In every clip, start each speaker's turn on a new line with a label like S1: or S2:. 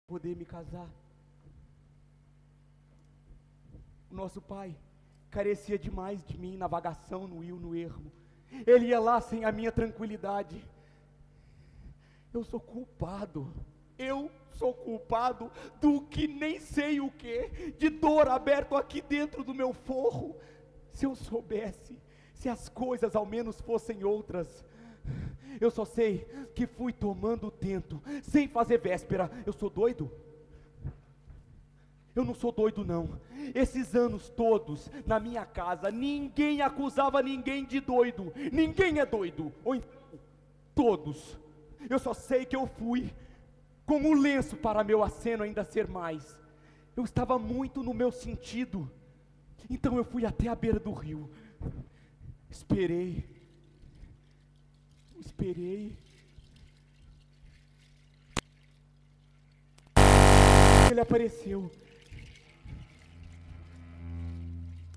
S1: poder me casar. O nosso pai carecia demais de mim na vagação, no rio, no ermo. Ele ia lá sem a minha tranquilidade. Eu sou culpado do que nem sei o que, de dor aberto aqui dentro do meu forro. Se eu soubesse, se as coisas ao menos fossem outras. Eu só sei que fui tomando tento, sem fazer véspera. Eu sou doido? Eu não sou doido não. Esses anos todos, na minha casa, ninguém acusava ninguém de doido. Ninguém é doido, ou então, todos. Eu só sei que eu fui com o lenço para meu aceno ainda ser mais. Eu estava muito no meu sentido. Então eu fui até a beira do rio. Esperei. Ele apareceu.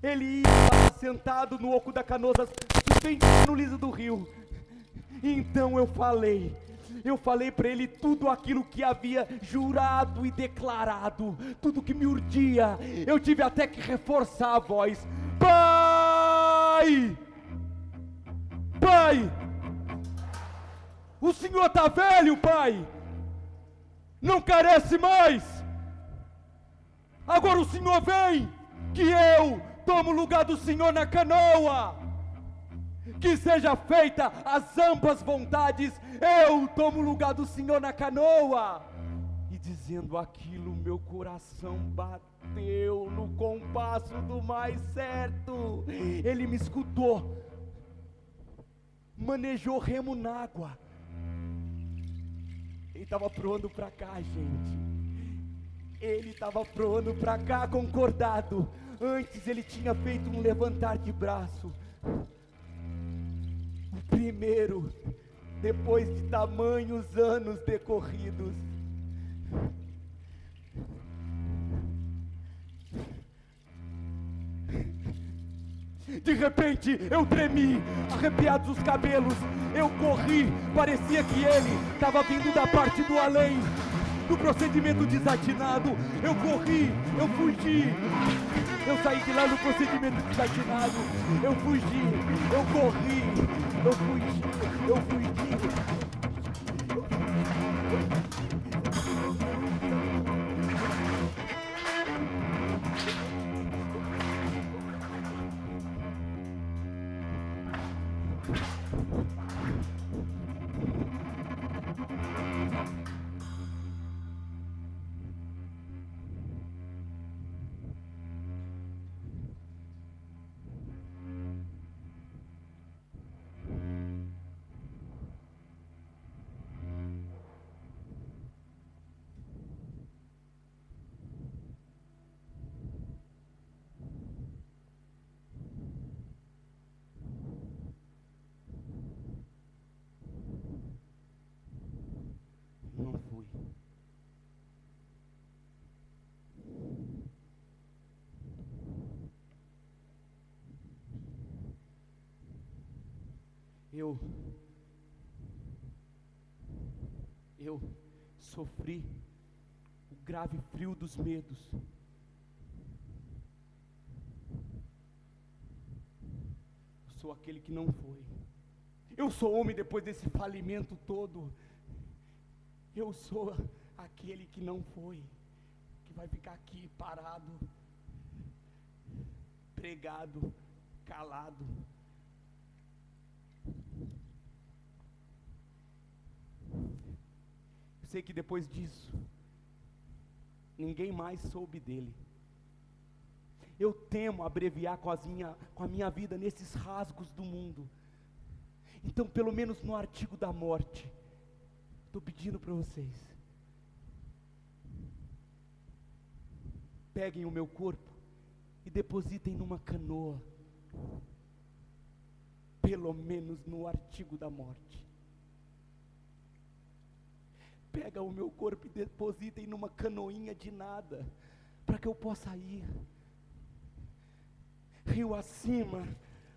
S1: Ele ia lá sentado no oco da canoa, suspendido no liso do rio. Então eu falei para ele tudo aquilo que havia jurado e declarado, tudo que me urdia. Eu tive até que reforçar a voz: Pai! Pai! O senhor está velho, pai! Não carece mais! Agora o senhor vem, que eu tomo o lugar do senhor na canoa! Que seja feita as amplas vontades, eu tomo o lugar do Senhor na canoa. E dizendo aquilo, meu coração bateu no compasso do mais certo. Ele me escutou, manejou remo na água. Ele estava proando para cá, gente. Ele estava proando para cá, concordado. Antes ele tinha feito um levantar de braço. Primeiro, depois de tamanhos anos decorridos. De repente eu tremi, arrepiados os cabelos. Eu corri, parecia que ele estava vindo da parte do além, do procedimento desatinado. Eu corri, eu fugi. Eu saí de lá no procedimento desatinado. Eu fugi, eu corri, eu fugi. Não fui. Eu sofri o grave frio dos medos. Eu sou aquele que não foi. Eu sou homem depois desse falimento todo. Eu sou aquele que não foi, que vai ficar aqui parado, pregado, calado. Eu sei que depois disso, ninguém mais soube dele. Eu temo abreviar com a minha vida nesses rasgos do mundo. Então, pelo menos no artigo da morte, estou pedindo para vocês: peguem o meu corpo e depositem numa canoa, pelo menos no artigo da morte. Pega o meu corpo e depositem numa canoinha de nada, para que eu possa ir, rio acima,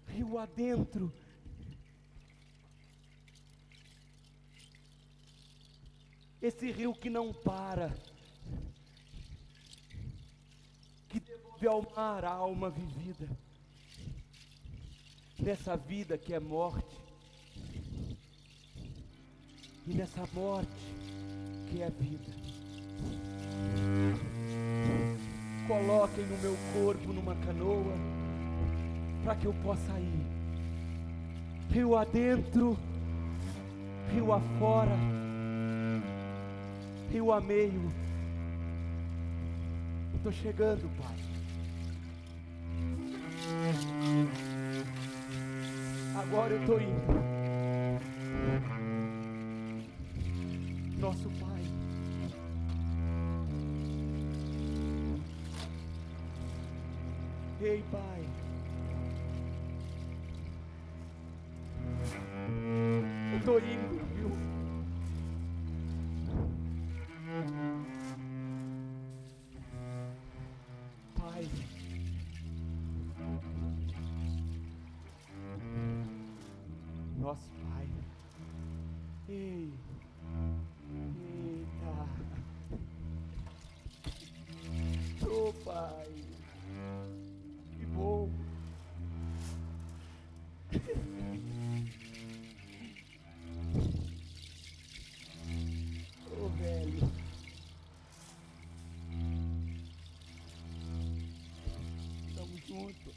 S1: rio adentro. Esse rio que não para, Move ao mar a alma vivida, nessa vida que é morte, e nessa morte que é vida. Coloquem o meu corpo numa canoa, para que eu possa ir, rio adentro, rio afora, rio a meio. Estou chegando, Pai. Agora eu estou indo. Nosso Pai, ei, Pai, eu estou indo, viu? Pai, nosso Pai, ei, eita, ô Pai, que bom. Ô velho, estamos juntos.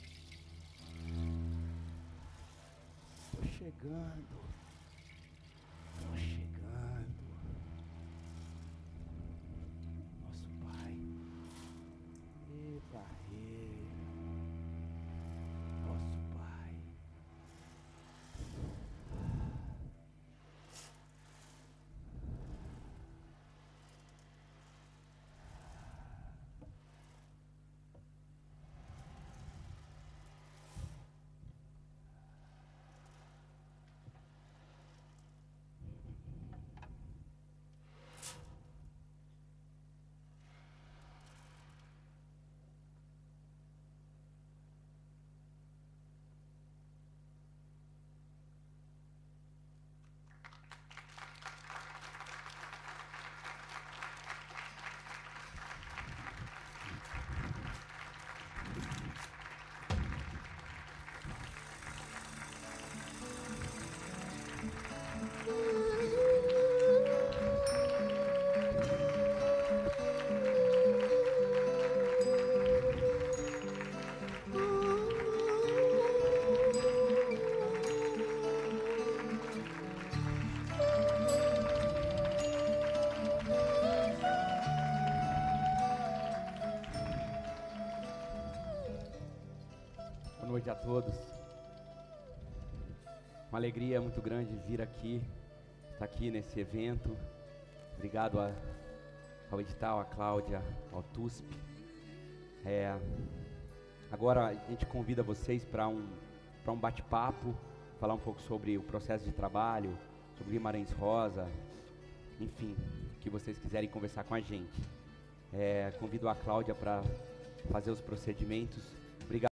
S1: Tô chegando. Tô chegando. Nosso Pai. Epa, nosso Pai. Boa noite a todos. Uma alegria muito grande vir aqui, estar aqui nesse evento. Obrigado ao edital, a Cláudia, ao TUSP. Agora a gente convida vocês para um bate-papo, falar um pouco sobre o processo de trabalho, sobre Guimarães Rosa, enfim, o que vocês quiserem conversar com a gente. Convido a Cláudia para fazer os procedimentos. Obrigado.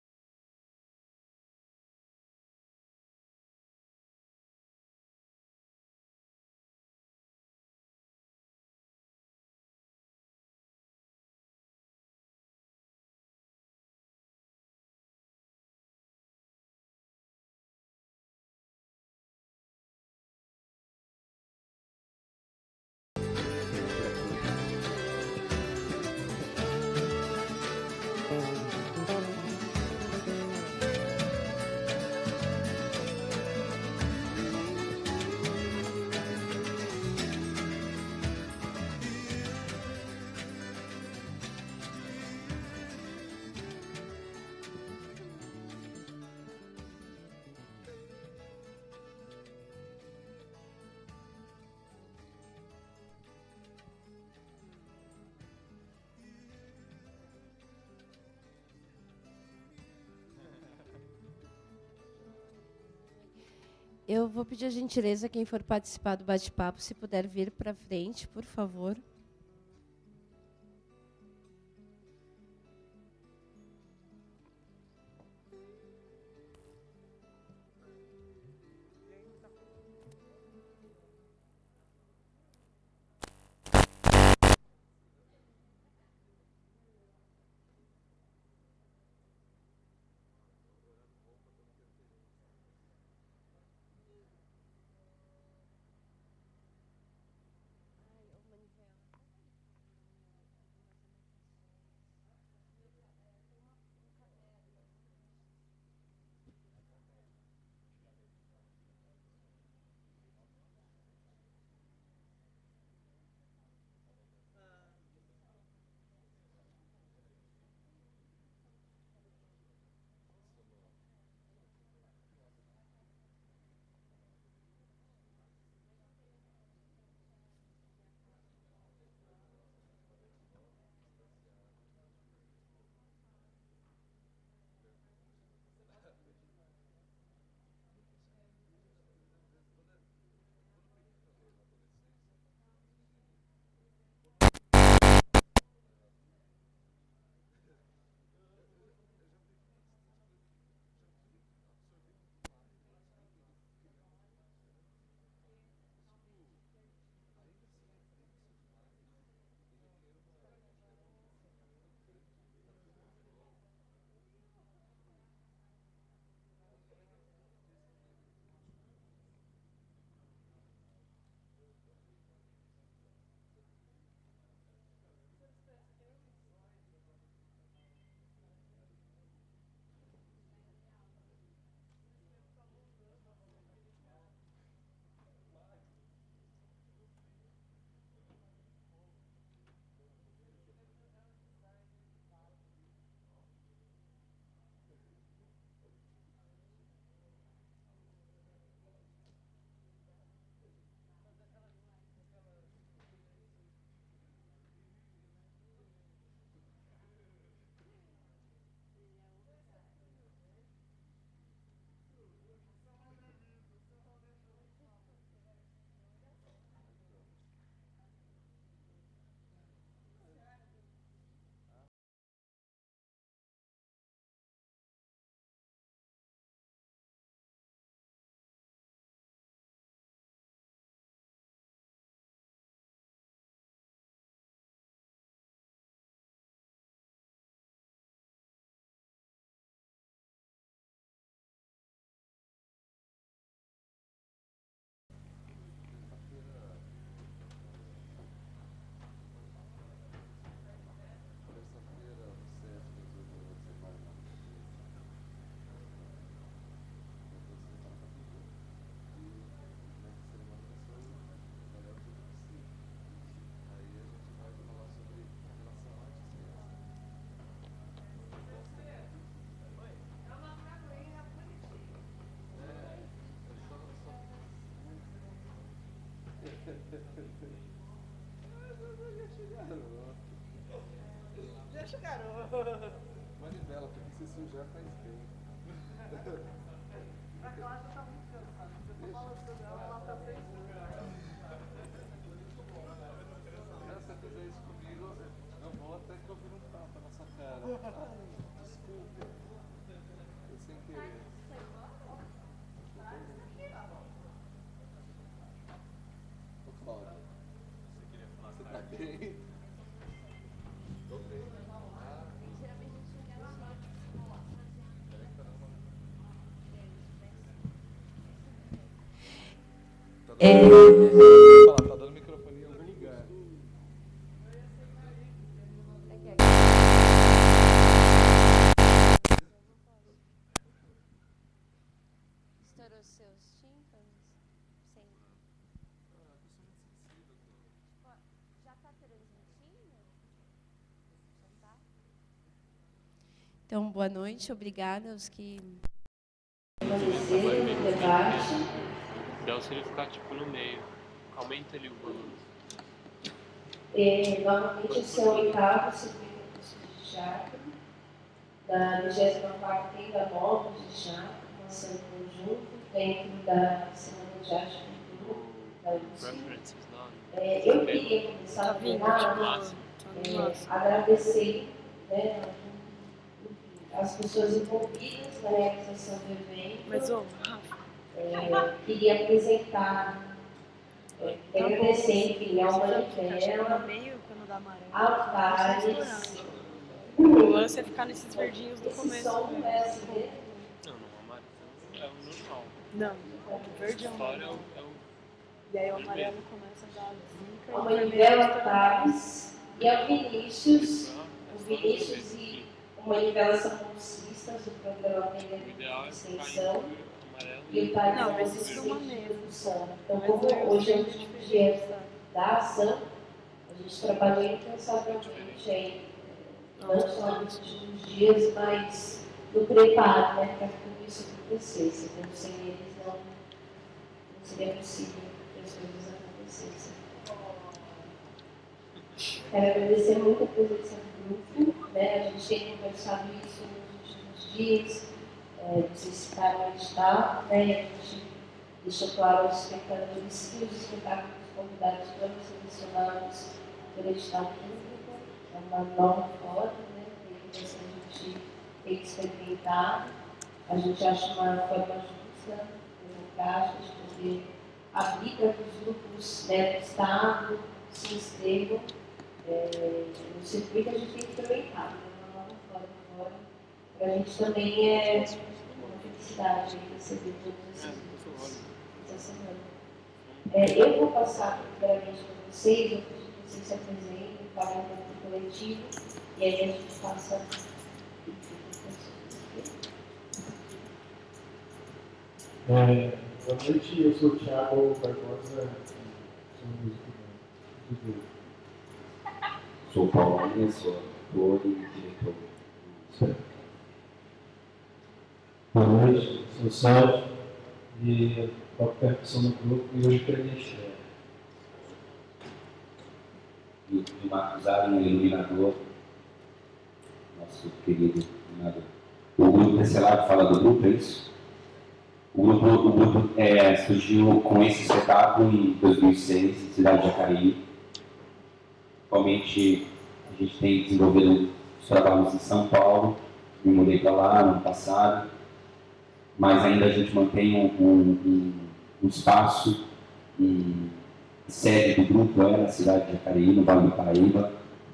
S2: Eu vou pedir a gentileza, quem for participar do bate-papo, se puder vir para frente, por favor.
S3: Deixa o garoto. Manivela, porque se sujar faz bem. A Cláudia tá muito cansada. Você tá balançando ela, ela tá pensando. Se você fizer isso comigo, eu vou até que eu viro um tapa na sua cara. Desculpe. Eu sem querer. Ô, Cláudia. Você tá bem? Tô bem. Tá dando microfone em algum lugar.
S2: Estourou seus tímpanos? Sim. Já está transmitindo? Já tá? Então, boa noite. Obrigada aos que permaneceram no debate.
S4: Ideal seria ficar tipo no meio. Aumenta ali o volume.
S2: Novamente, esse é o oitavo circuito de teatro, da 24ª Tenda Nova de Teatro, uma ação em conjunto, dentro da Semana de Arte e Cultura da UFSC. Eu queria começar a agradecer, né, as pessoas envolvidas na realização do evento.
S5: Mas,
S2: queria apresentar, agradecer, enfim, ao Manivela, altares.
S5: O lance é ficar nesses verdinhos do começo.
S2: Esse som é assim, né?
S4: Não, amarelo é o normal.
S5: Não, o verde é o
S4: normal.
S5: E aí o amarelo começa a dar zica.
S2: Ao Manivela, altares e ao Vinícius. O Vinícius e o Manivela são bolsistas do programa de Extensão. E o Thales
S5: não, mas isso é uma mesa.
S2: Então, como hoje é o último dia da ação, a gente trabalhou incansavelmente aí, não só nos últimos dias, mas no preparo, né, para que tudo isso acontecesse. Então, sem eles não seria possível que as coisas acontecessem. Quero agradecer muito a presença do grupo, né? A gente tem conversado isso nos últimos dias. Vocês citaram o edital, né? E a gente deixou claro aos espectadores que os espetáculos convidados foram selecionados pelo edital público. É uma nova forma, né? Que a gente tem que experimentar. A gente acha uma forma justa, democrática, de poder abrir para que os grupos, né, do Estado se inscrevam. No circuito a gente tem que experimentar, né? Uma nova forma agora. Para a gente também é uma felicidade receber todos esses grupos essa semana. Eu vou passar primeiramente para vocês, eu pedi que vocês se apresentem, falem um pouco do coletivo, e aí a gente passa.
S6: Boa noite, eu sou o Thiago Barbosa, sou músico do grupo.
S7: Sou o Paulinho, sou ator e diretor.
S6: Boa noite, sou o Sérgio e toco percussão no grupo e hoje preenche.
S7: E o Marcos Allen, iluminador, nosso querido iluminador. O grupo Tecelado fala do grupo, é isso? O grupo surgiu com esse espetáculo em 2006, em Cidade de Jacareí. Atualmente, a gente tem desenvolvido os trabalhos em São Paulo, me mudei para lá no ano passado, mas ainda a gente mantém um espaço, sede do grupo é na cidade de Jacareí, no Vale do Paraíba,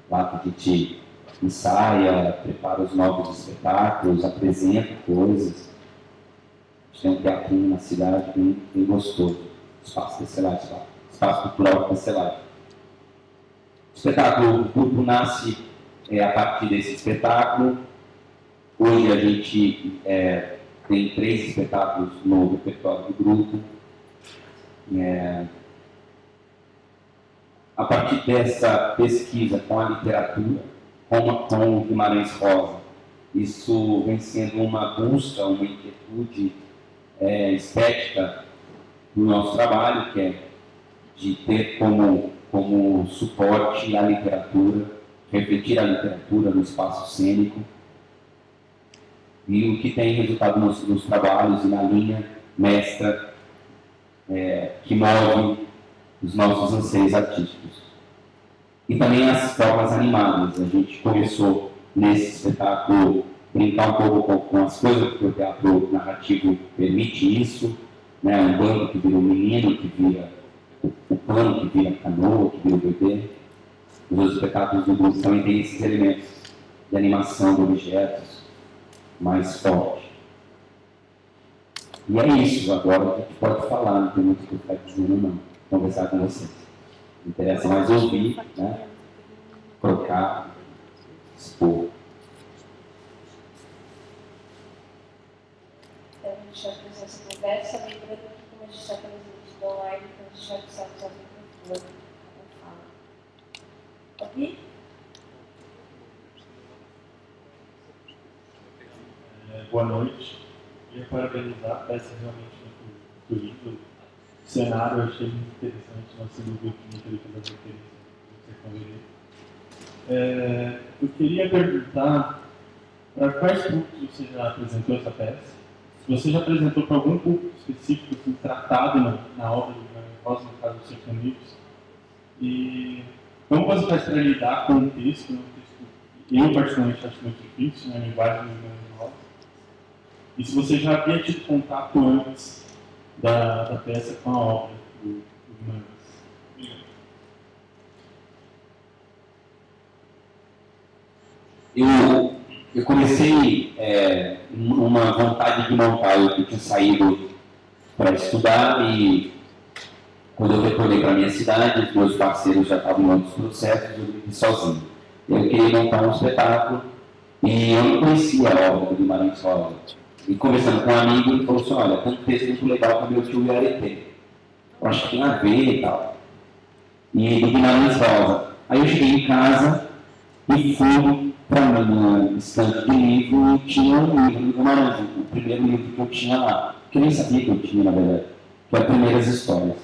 S7: lá que a gente ensaia, prepara os novos espetáculos, apresenta coisas. A gente tem um teatrinho na cidade bem gostoso, Espaço Tecelagem, Espaço Cultural Tecelagem. O espetáculo, o grupo nasce a partir desse espetáculo. Hoje a gente tem 3 espetáculos no repertório do grupo. A partir dessa pesquisa com a literatura, com o Guimarães Rosa, isso vem sendo uma busca, uma inquietude estética do nosso trabalho, que é de ter como suporte a literatura, refletir a literatura no espaço cênico, e o que tem resultado nos trabalhos e na linha mestra que move os nossos anseios artísticos. E também as formas animadas. A gente começou nesse espetáculo brincar um pouco com as coisas, porque o teatro narrativo permite isso, né? Um bando que vira um menino, que vira o pano, que vira a canoa, que vira o bebê. Os outros espetáculos do grupo também têm esses elementos de animação de objetos mais forte. E é isso, agora a gente pode falar, não tem muito o que eu estar dizendo, não. Conversar com vocês. Me interessa mais ouvir, né? Trocar, expor.
S2: Então, a gente vai fazer essa conversa, lembrando que como a gente está transmitindo online, então a gente vai precisar usar o microfone. Ok?
S8: Boa noite. Queria parabenizar, a peça realmente muito linda. O cenário eu achei muito interessante, nosso grupo que fez as referências do eu queria perguntar para quais públicos você já apresentou essa peça? Se você já apresentou para algum público específico assim, tratado na obra do Guimarães Rosa, no caso dos sertanejos, e como você faz para lidar com o texto? Eu particularmente acho muito difícil, na linguagem do Guimarães Rosa. E se você já havia tido contato antes da peça com a obra do Guimarães?
S7: Eu comecei uma vontade de montar. Eu tinha saído para estudar e quando eu retornei para a minha cidade, os meus parceiros já estavam em outros processos, eu vivi sozinho. Eu queria montar um espetáculo e eu não conhecia a obra do Guimarães Rosa. E conversando com um amigo, ele falou assim: olha, tem um texto muito legal com o meu tio Iaretê. Eu acho que tem a ver e tal. E do Guimarães Rosa. Aí eu cheguei em casa e fui para uma estante de livro e tinha um livro do Guimarães, o primeiro livro que eu tinha lá, que eu nem sabia que eu tinha, na verdade, que era Primeiras Histórias.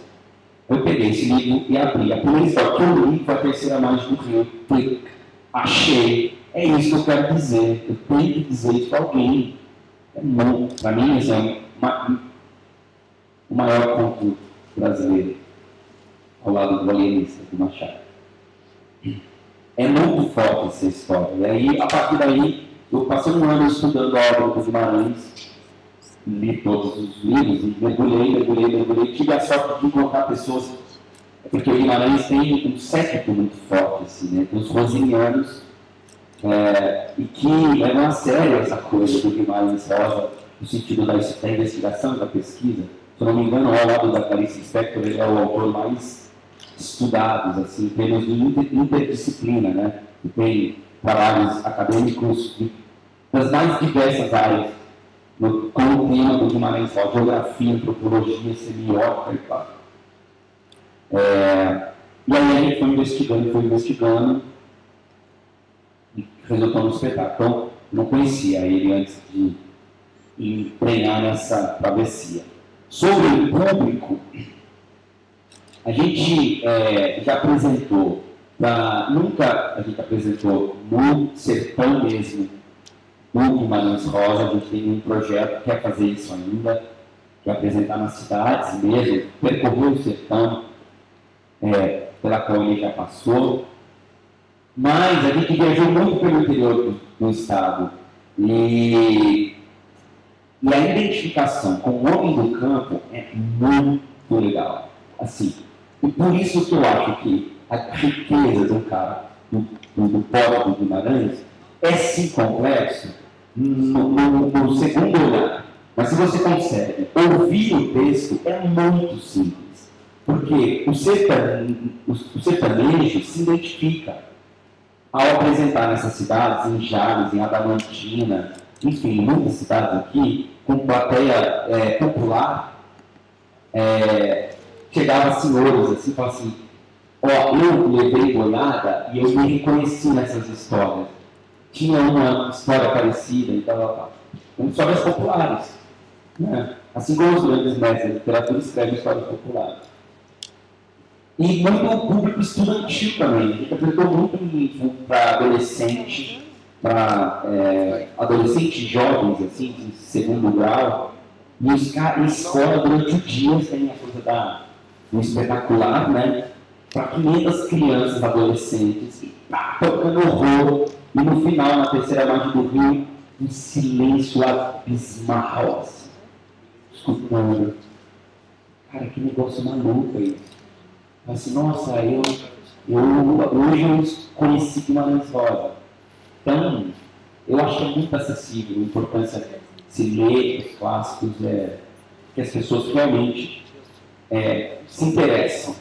S7: Eu peguei esse livro e abri. A primeira história que eu li foi A Terceira Margem do Rio. Falei, achei, é isso que eu quero dizer, eu tenho que dizer isso para alguém. É bom, para mim, esse é o maior conto brasileiro, ao lado do Alienista, do Machado. É muito forte essa história. E aí, a partir daí, eu passei um ano estudando a obra do Guimarães, li todos os livros e mergulhei. Tive a sorte de encontrar pessoas, porque o Guimarães tem um séquito muito forte, assim, né? Tem os rosinianos, e que levam a sério essa coisa do Guimarães Rosa, no sentido da investigação, da pesquisa. Se eu não me engano, ao lado da Clarice Lispector, ele é o autor mais estudados, assim, em termos de interdisciplina, né? E tem trabalhos acadêmicos das mais diversas áreas, com o tema do Guimarães Rosa, geografia, antropologia, semiótica e tal. E aí a gente foi investigando, e resultou no espetáculo. Então, não conhecia ele antes de empenhar nessa travessia. Sobre o público, a gente já apresentou, nunca a gente apresentou no sertão mesmo do Guimarães Rosa. A gente tem um projeto que quer fazer isso ainda, que é apresentar nas cidades mesmo, percorrer o sertão, pela qual ele já passou. Mas a gente viajou muito pelo interior do estado e a identificação com o homem do campo é muito legal. Assim, e por isso que eu acho que a riqueza do cara, do pobre do Guimarães, é sim complexo no segundo olhar. Mas se você consegue ouvir o texto, é muito simples. Porque o sertanejo se identifica ao apresentar nessas cidades, em Jales, em Adamantina, enfim, muitas cidades aqui, com plateia popular, chegava senhores assim, falavam assim: eu levei boiada e eu me reconheci nessas histórias. Tinha uma história parecida e tal. São histórias populares, né? Assim como os grandes mestres da literatura escrevem histórias populares. E muito público estudantil também. A gente apresentou muito livro para adolescente, para adolescentes jovens, assim, de segundo grau. E os caras, em escola, durante o dia, tem a coisa do espetacular, né? Para 500 crianças, adolescentes, tocando horror. E no final, na terceira margem do Rio, um silêncio abismal, assim, escutando. Cara, que negócio maluco aí. Assim, nossa, hoje eu conheci Guimarães Rosa. Então, eu acho que é muito acessível, a importância de se ler os clássicos, que as pessoas realmente se interessam.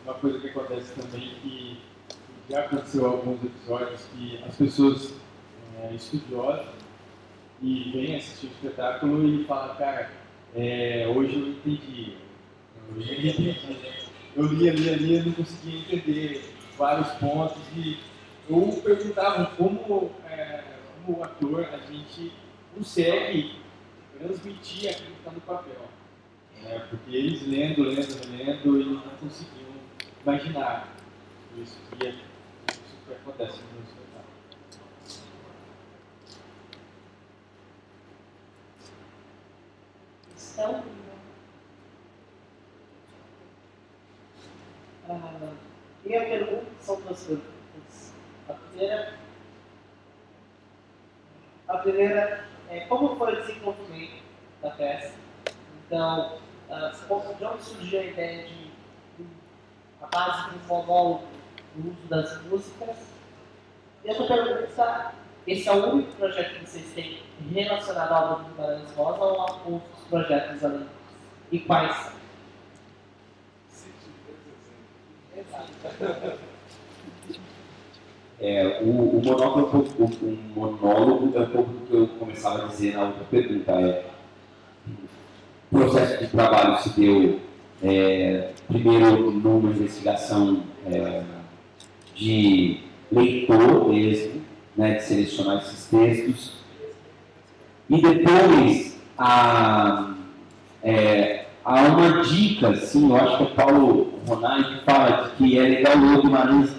S8: Uma coisa que acontece também que já aconteceu em alguns episódios que as pessoas estudiosas e vêm assistir o espetáculo e falam, cara, hoje eu entendi. Eu li, não conseguia entender vários pontos e eu perguntava como ator a gente consegue transmitir aquilo que está no papel. Porque eles lendo e não conseguiam imaginar isso que acontece no espetáculo.
S2: Então, minha pergunta são duas perguntas. A primeira é como foi o desenvolvimento da peça? Então, de onde surgiu a ideia de a base do monólogo, o uso das músicas? E outra pergunta, esse é o único projeto que vocês têm relacionado à obra do Guimarães Rosa ou há outros projetos além disso? E quais são?
S7: O monólogo é um pouco do que eu começava a dizer na outra pergunta. O processo de trabalho se deu primeiro numa investigação de leitor mesmo, né, de selecionar esses textos, e depois há uma dica, assim, eu acho que é Paulo Ronai que fala de que é legal ler o Guimarães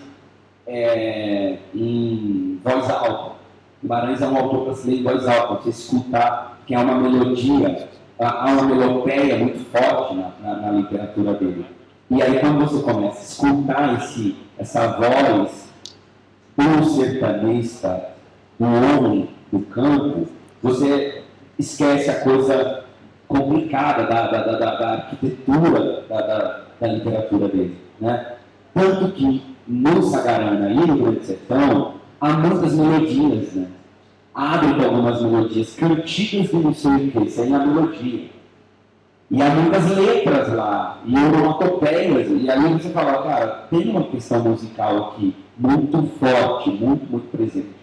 S7: em voz alta. Guimarães é um autor para se ler em voz alta, você escutar, que é uma melodia, há uma melopeia muito forte na literatura dele. E aí quando você começa a escutar essa voz do sertanista, do homem do campo, você esquece a coisa complicada da arquitetura da literatura dele, né? Tanto que no Sagarana e no Grande Sertão há muitas melodias, né? Abrem com algumas melodias, cantigas de não sei o que, isso aí é a melodia. E há muitas letras lá, e onomatopeias, e aí você fala, cara, tem uma questão musical aqui muito forte, muito presente.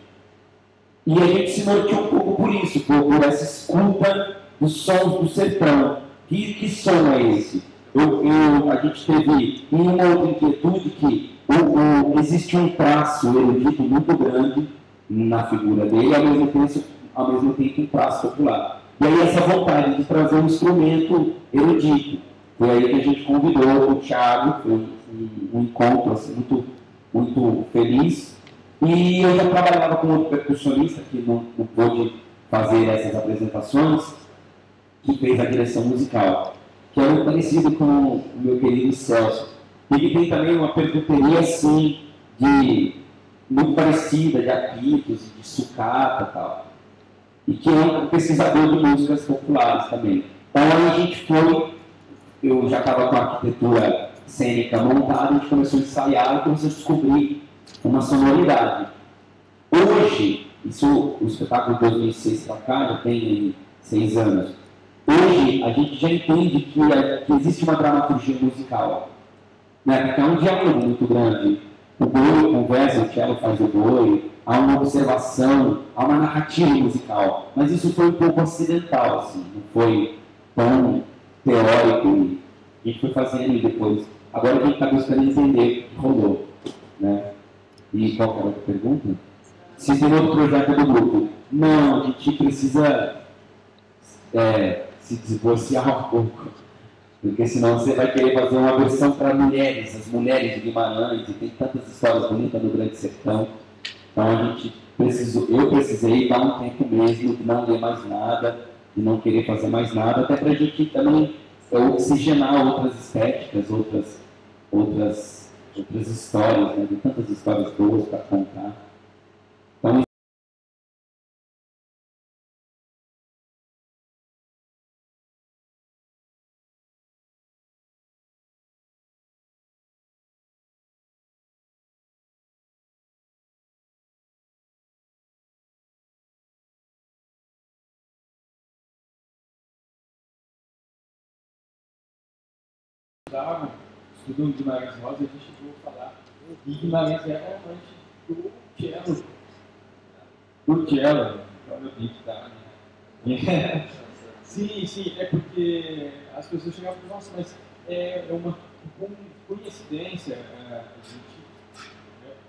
S7: E a gente se norteou um pouco por isso, por essa escuta dos sons do sertão. Que som é esse? A gente teve uma outra inquietude que existe um traço erudito muito grande na figura dele, e ao mesmo tempo um traço popular. E aí essa vontade de trazer um instrumento erudito. Foi aí que a gente convidou o Thiago, foi um encontro assim, muito feliz. E eu já trabalhava com outro percussionista que não pôde fazer essas apresentações, que fez a direção musical, que é muito parecido com o meu querido Celso. E que tem também uma percuteria assim, muito parecida, de apitos, de sucata e tal. E que é um pesquisador de músicas populares também. Então aí a gente eu já estava com a arquitetura cênica montada, a gente começou a ensaiar e começou a descobrir uma sonoridade. Hoje, o espetáculo de 2006 para cá, já tem 6 anos, hoje a gente já entende que existe uma dramaturgia musical, né? Porque há um diálogo muito grande. O boi conversa, o cello faz o boi, há uma observação, há uma narrativa musical. Mas isso foi um pouco acidental, assim, não foi tão teórico. A gente foi fazendo e depois. Agora a gente está buscando entender o que rolou, né? E qual que era a outra pergunta? Se tem outro projeto do grupo. Não, a gente precisa se divorciar um pouco. Porque senão você vai querer fazer uma versão para mulheres, as mulheres de Guimarães, e tem tantas histórias bonitas no Grande Sertão. Então eu precisei dar um tempo mesmo de não ler mais nada, de não querer fazer mais nada, até para a gente também oxigenar outras estéticas, outras histórias, né? Tem tantas histórias boas para contar. Então,
S6: estudando Guimarães Rosa, a gente chegou a falar e Guimarães era amante do cello. Do cello, então eu tenho que dar, né? Sim, é porque as pessoas chegavam e falavam, nossa, mas é uma coincidência a gente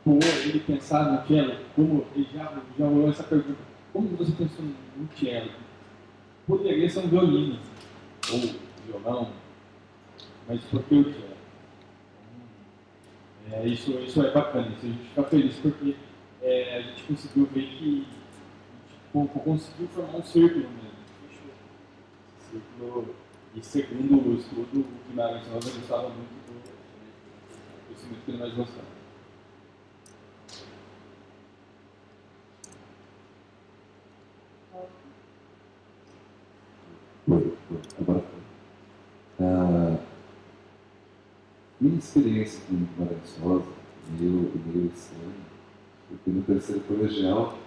S6: pôr ele pensar no cello, como ele já rolou essa pergunta, como você pensou no cello? Poderia ser um violino, ou violão, mas por que o cello? Isso é bacana, isso a gente fica feliz porque a gente conseguiu ver que a gente conseguiu formar um círculo mesmo. Fechou. Círculo, e segundo o estudo, o Guimarães Rosa gostava muito do instrumento que ele mais gostava.
S3: Agora minha experiência com Guimarães Rosa, meio estranho, porque no terceiro colegial,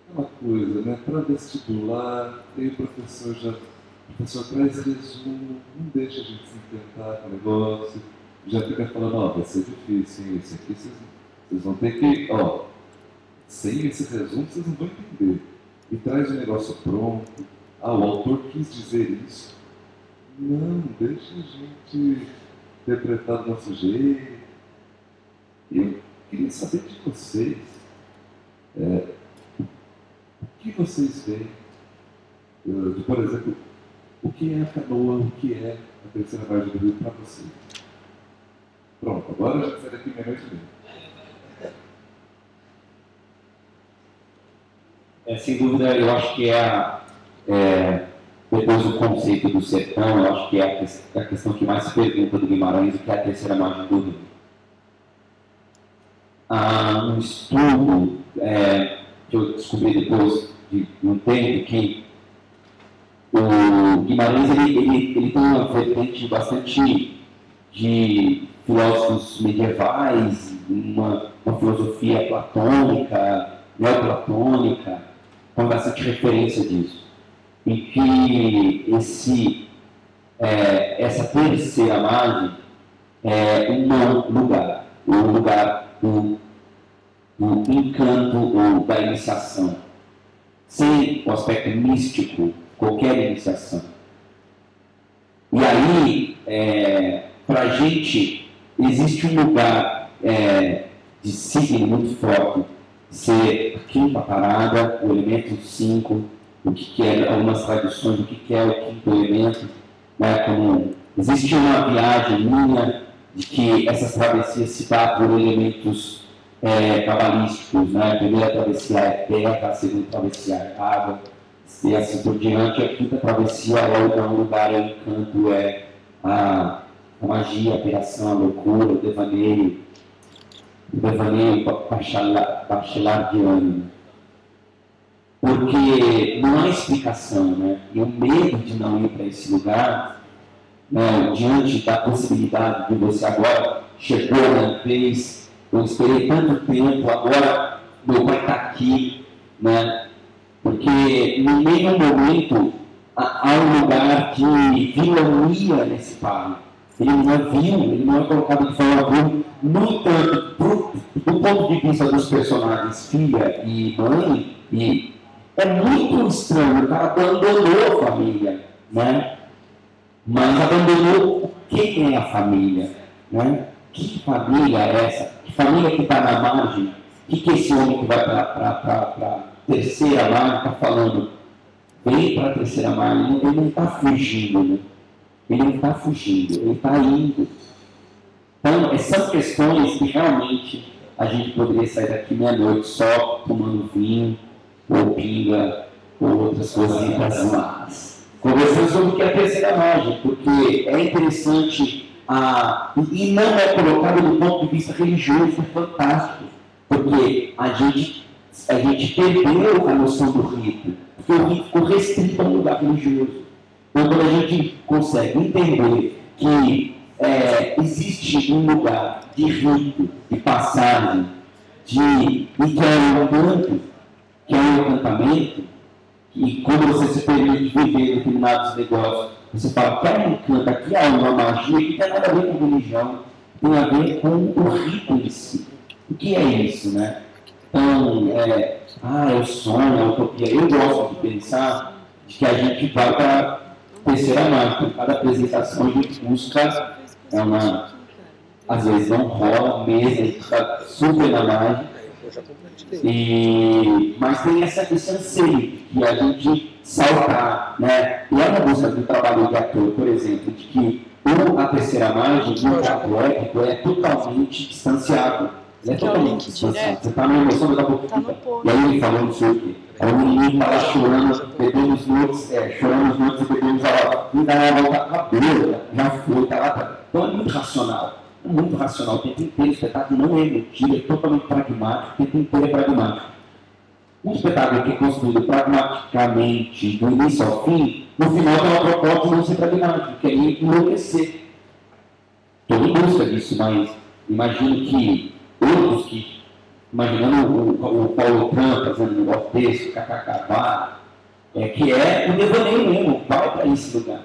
S3: aquela coisa, né? Para vestibular, tem o professor traz resumo, não deixa a gente se encantar com o negócio, já fica falando, ó, vai ser difícil, hein? Isso aqui vocês vão ter que, ó, sem esse resumo vocês não vão entender. E traz o negócio pronto, o autor quis dizer isso. Não, deixa a gente interpretar do nosso jeito. Eu queria saber de vocês, o que vocês veem, por exemplo, o que é a canoa, o que é a terceira margem do rio para vocês. Pronto, agora já sai daqui meia-noite mesmo.
S7: Sem dúvida, eu acho que depois do conceito do sertão, eu acho que é a questão que mais se pergunta do Guimarães, o que é a terceira margem do rio. Há um estudo que eu descobri depois de um tempo que o Guimarães ele tem uma vertente bastante de filósofos medievais, uma filosofia platônica, neoplatônica, com bastante referência disso. E que essa terceira margem é um lugar do encanto ou da iniciação. Sem o aspecto místico, qualquer iniciação. E aí, para a gente, existe um lugar de signo muito forte, ser a quinta parada, o elemento 5, o que é algumas tradições, o que é o quinto elemento, né, como existe uma viagem minha de que essas travessias se dão por elementos cabalísticos, né? A primeira travessia é terra, a segunda travessia é água, e assim por diante. A quinta travessia é um lugar, o encanto, é a magia, a piração, a loucura, o devaneio bachelariano. Porque não há explicação, né? E o medo de não ir para esse lugar, né, diante da possibilidade de você agora chegou, né, fez, eu esperei tanto tempo, agora meu pai está aqui, né? Porque em nenhum momento há um lugar que vilania nesse pai. Ele não é vil, ele não é colocado de forma vil, no entanto, do ponto de vista dos personagens, filha e mãe, e é muito estranho, o cara abandonou a família, né? Mas abandonou quem é a família, né? Que família é essa? Que família que está na margem? O que esse homem que vai para a terceira margem está falando? vem para a terceira margem, ele não está fugindo, né? Ele não está fugindo, ele está indo. Então, são questões que realmente a gente poderia sair daqui meia-noite só tomando vinho, ou pinga, ou outras coisinhas más. Conversando sobre o que é a terceira margem, porque é interessante, e não é colocado do ponto de vista religioso, é fantástico, porque a gente perdeu a noção do rito, porque o rito ficou restrito a um lugar religioso. Então, quando a gente consegue entender que existe um lugar de rito, de passagem, e que é um canto, que é um encantamento, e quando você se permite viver determinados negócios, você fala que há um encanto, aqui há uma magia que não tem nada a ver com religião, tem a ver com o rito em si. O que é isso, né? Então, é o sonho, é a utopia. Eu gosto de pensar de que a gente vai para a terceira margem. Cada apresentação a gente busca, às vezes não rola mesmo, a gente está super na margem. Mas tem esse anseio de a gente saltar, né? E é uma busca do trabalho de ator, por exemplo, de que a terceira margem do teatro épico é totalmente distanciado. Ele é totalmente distanciado. Você está na emoção, daqui a pouco. E aí ele falou não sei o quê. Aí o menino está lá chorando, bebendo os noites, chorando os noites e bebendo os água. Não dá uma volta a cabelo, já foi, está lá. Então é muito racional. É muito racional. O tempo inteiro o espetáculo não é emotivo, é totalmente pragmático, o tempo inteiro é pragmático. Um espetáculo que é construído pragmaticamente, do início ao fim, no final tem uma proposta de não ser pragmático, que é enlouquecer. Estou em busca disso, mas imagino que outros que, imaginando o Paulo Trump fazendo um negócio desse, o KKK, que é o devaneio mesmo, vai para esse lugar.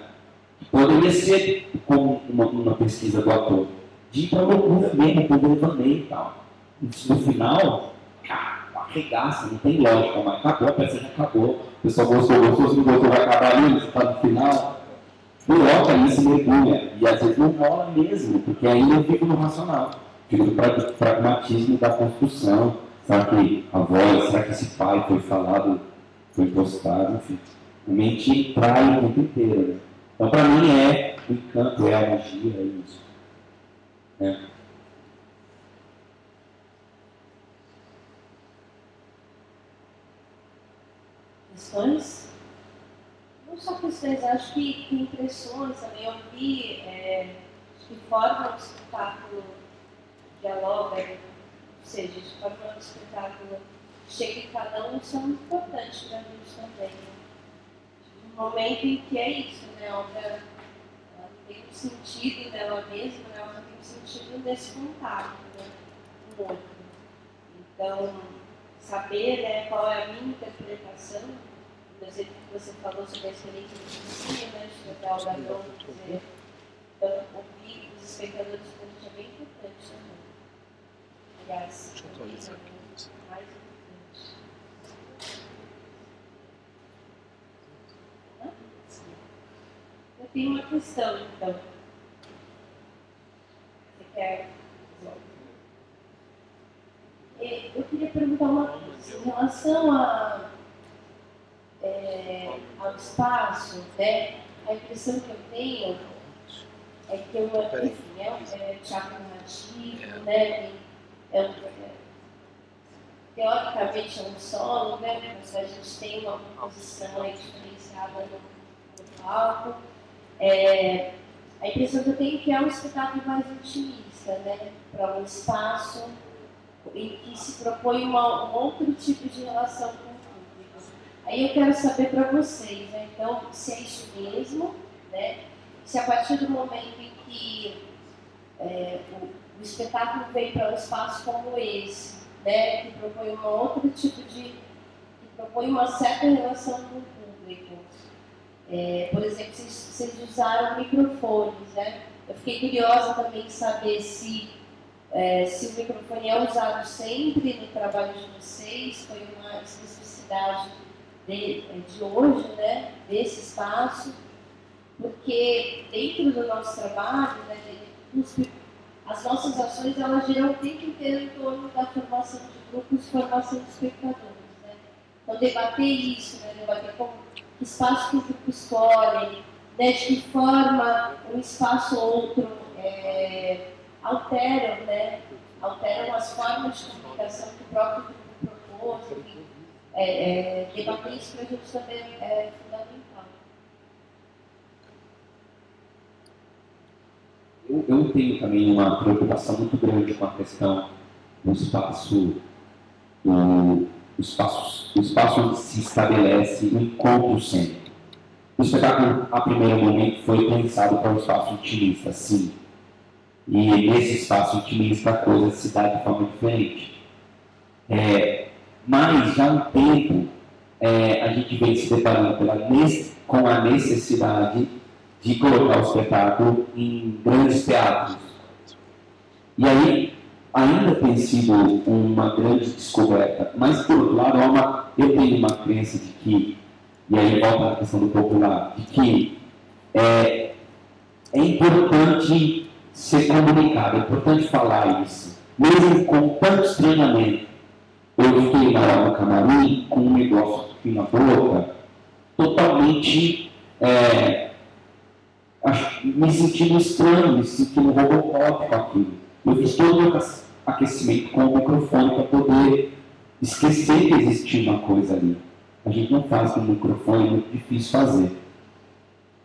S7: Poderia ser, como uma pesquisa do ator, de ir para a loucura mesmo, para o devaneio e tal. No final, arregaça, não tem lógica, mas acabou, a peça já acabou. O pessoal gostou, se não gostou, vai acabar ali, você está no final. Coloca isso, mergulha. E às vezes não rola mesmo, porque ainda eu fico no racional. Fico no pragmatismo da construção. Será que a voz, será que esse pai foi falado, foi postado, enfim. A mente trai o tempo inteiro, né? Então, para mim, o encanto, a magia, é isso.
S2: Questões? Não só questões, acho que impressões também. Eu vi de forma o espetáculo dialoga, ou seja, de forma o espetáculo chega em cada um, são muito importantes para a gente também. Um momento em que é isso, né? A obra ela tem um sentido dela mesma, né? Ela tem um sentido desse contato, né? Com o outro. Então, saber, né, qual é a minha interpretação, por exemplo, que você falou sobre a experiência de ensino, né, de tocar o gadão, dizer, então, ouvir os espectadores para a gente é bem importante também. Aliás, é mais importante. Eu tenho uma questão, então. Você quer? Eu queria perguntar uma coisa. Em relação ao espaço, né? A impressão que eu tenho é que é teatro narrativo, né? Teoricamente é um solo, né? Mas a gente tem uma composição diferenciada no palco. A impressão que eu tenho é que é um espetáculo mais intimista, né? Para um espaço em que se propõe um outro tipo de relação com o público. Aí eu quero saber para vocês, né? Então, se é isso mesmo, né? Se a partir do momento em que o espetáculo vem para um espaço como esse, né? Que propõe um outro tipo que propõe uma certa relação com o público. Por exemplo, vocês usaram microfones, né? Eu fiquei curiosa também em saber se o microfone é usado sempre no trabalho de vocês, foi uma especificidade de hoje, né? Desse espaço, porque dentro do nosso trabalho, né, as nossas ações elas giram o tempo inteiro em torno da formação de grupos, formação de espectadores, né? Então debater isso, né? Debater como que espaço que o grupo escolhe, né, de que forma um espaço ou outro alteram, né, alteram as formas de comunicação que o próprio grupo propôs, enfim, debater isso para a gente também é fundamental.
S7: Eu tenho também uma preocupação muito grande com a questão do espaço, o espaço onde se estabelece o encontro cênico. O espetáculo, a primeiro momento, foi pensado para um espaço intimista, sim. E nesse espaço intimista a coisa se dá de forma diferente. Mas já há um tempo a gente vem se deparando com a necessidade de colocar o espetáculo em grandes teatros. E aí, ainda tem sido uma grande descoberta, mas, por outro lado, eu tenho uma crença de que, e aí volta a questão do popular, de que é importante ser comunicado, é importante falar isso. Mesmo com tanto estranhamento, eu fiquei lá no camarim com um negócio aqui na boca, totalmente me sentindo estranho, me sentindo robocop com aquilo. Eu fiz todo o meu aquecimento com o microfone para poder esquecer que existia uma coisa ali. A gente não faz com o microfone, é muito difícil fazer.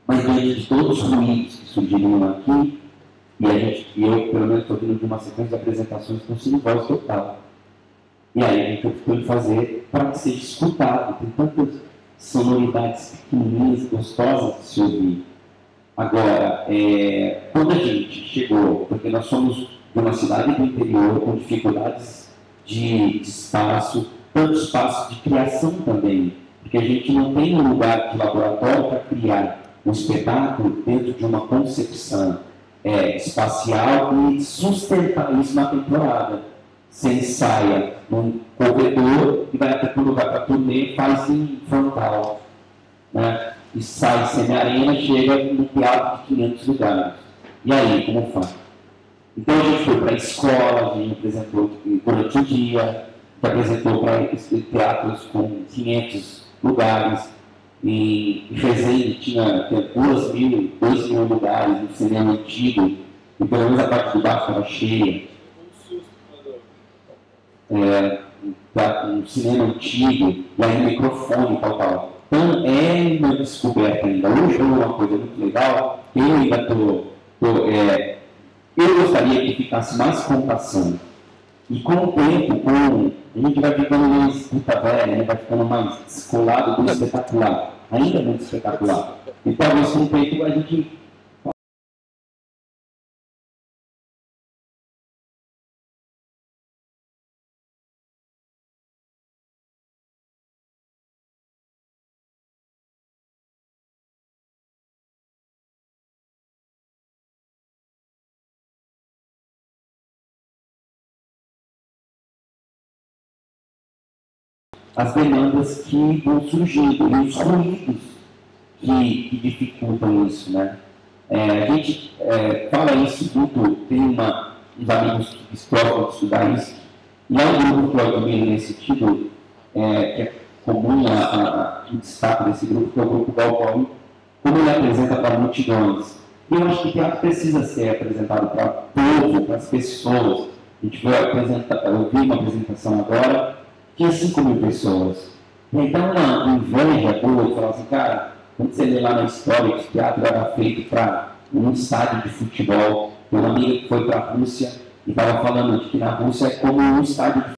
S7: Mas diante de todos os ruídos que surgiram aqui, e eu pelo menos estou vindo de uma sequência de apresentações com sem voz total. E aí a gente optou em fazer para ser escutado. Tem tantas sonoridades pequenininhas, gostosas de se ouvir. Agora, quando a gente chegou, porque nós somos de uma cidade do interior com dificuldades de espaço, tanto espaço de criação também, porque a gente não tem um lugar de laboratório para criar um espetáculo dentro de uma concepção espacial e sustentar isso na temporada. Você ensaia num corredor e vai até para o lugar para turnê, faz em frontal, né? E sai semi-arena, chega no teatro de 500 lugares. E aí, como faz? Então a gente foi para a escola, a gente apresentou durante o dia, a gente apresentou para teatros com 500 lugares. Em Resende tinha 2.000 lugares no cinema antigo, e pelo menos a parte de baixo estava cheia. Um cinema antigo, e aí microfone e tal. Então é uma descoberta ainda. Hoje é uma coisa muito legal, eu ainda eu gostaria que ficasse mais computação. E com o tempo, a gente vai ficando mais puta velha, vai ficando mais descolado do espetacular, ainda muito espetacular. E talvez com o tempo a gente... as demandas que vão surgindo e os ruídos que dificultam isso, né? A gente fala isso muito, tem uns amigos que gostam de estudar isso, e há um grupo que eu admiro nesse sentido, que é comum o destaque desse grupo, que é o grupo Galvão, como ele apresenta para multidões. E eu acho que o teatro precisa ser apresentado para o povo, para as pessoas. A gente vai eu vi uma apresentação agora, tinha 5.000 pessoas. E aí dá uma inveja boa de falar assim, cara, quando você lê lá na história que o teatro era feito para um estádio de futebol, tem uma amiga que foi para a Rússia e estava falando de que na Rússia é como um estádio de